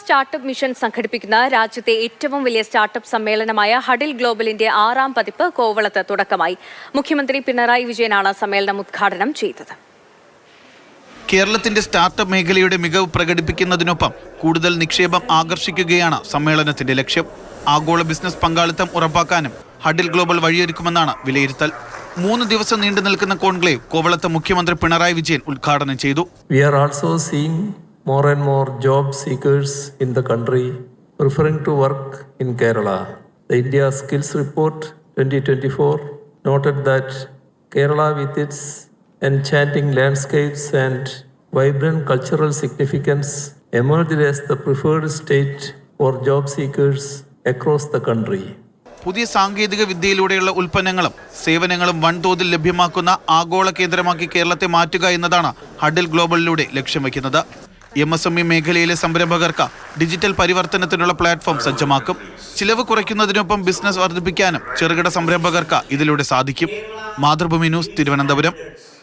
Startup mission സംഘടിപ്പിക്കുന്ന രാജ്യത്തെ ഏറ്റവും വലിയ സ്റ്റാർട്ടപ്പ് സമ്മേളനമായ ഹഡിൽ ഗ്ലോബലിന്റെ 6ാം പതിപ്പ് കോവളത്ത് തുടക്കമായി. മുഖ്യമന്ത്രി പിണറായി വിജയനാണ് സമ്മേളനം ഉദ്ഘാടനം ചെയ്തത്. കേരളത്തിന്റെ സ്റ്റാർട്ടപ്പ് മേഖലയുടെ മികവ് പ്രകടിപ്പിക്കുന്നതിനൊപ്പം കൂടുതൽ നിക്ഷേപം ആകർഷിക്കുകയാണ് സമ്മേളനത്തിന്റെ ലക്ഷ്യം. ആഗോള ബിസിനസ് പങ്കാളിത്തം ഉറപ്പാക്കാനും ഹഡിൽ ഗ്ലോബൽ വഴിയൊരുക്കുമെന്നാണ് വിലയിരുത്തൽ. 3 ദിവസം നീണ്ടു നിൽക്കുന്ന കോൺക്ലേവ് കോവളത്ത് മുഖ്യമന്ത്രി പിണറായി വിജയൻ ഉദ്ഘാടനം ചെയ്തു. We are also seeing more and more job seekers in the country preferring to work in Kerala. The India Skills Report 2024 noted that Kerala, with its enchanting landscapes and vibrant cultural significance, emerged as the preferred state for job seekers across the country. പുതിയ സാങ്കേതിക വിദ്യയിലൂടെയുള്ള ഉൽപ്പന്നങ്ങളും സേവനങ്ങളും വൻതോതിൽ ലഭ്യമാക്കുന്ന ആഗോള കേന്ദ്രമാക്കി കേരളത്തെ മാറ്റുക എന്നതാണ് ഹഡിൽ ഗ്ലോബലിലൂടെ ലക്ഷ്യം വയ്ക്കുന്നത്. MSME മേഖലയിലെ സംരംഭകർക്ക് ഡിജിറ്റൽ പരിവർത്തനത്തിനുള്ള പ്ലാറ്റ്ഫോം സജ്ജമാക്കും. ചിലവ് കുറയ്ക്കുന്നതിനൊപ്പം ബിസിനസ് വർദ്ധിപ്പിക്കാനും ചെറുകിട സംരംഭകർക്ക് ഇതിലൂടെ സാധിക്കും. മാതൃഭൂമി ന്യൂസ്, തിരുവനന്തപുരം.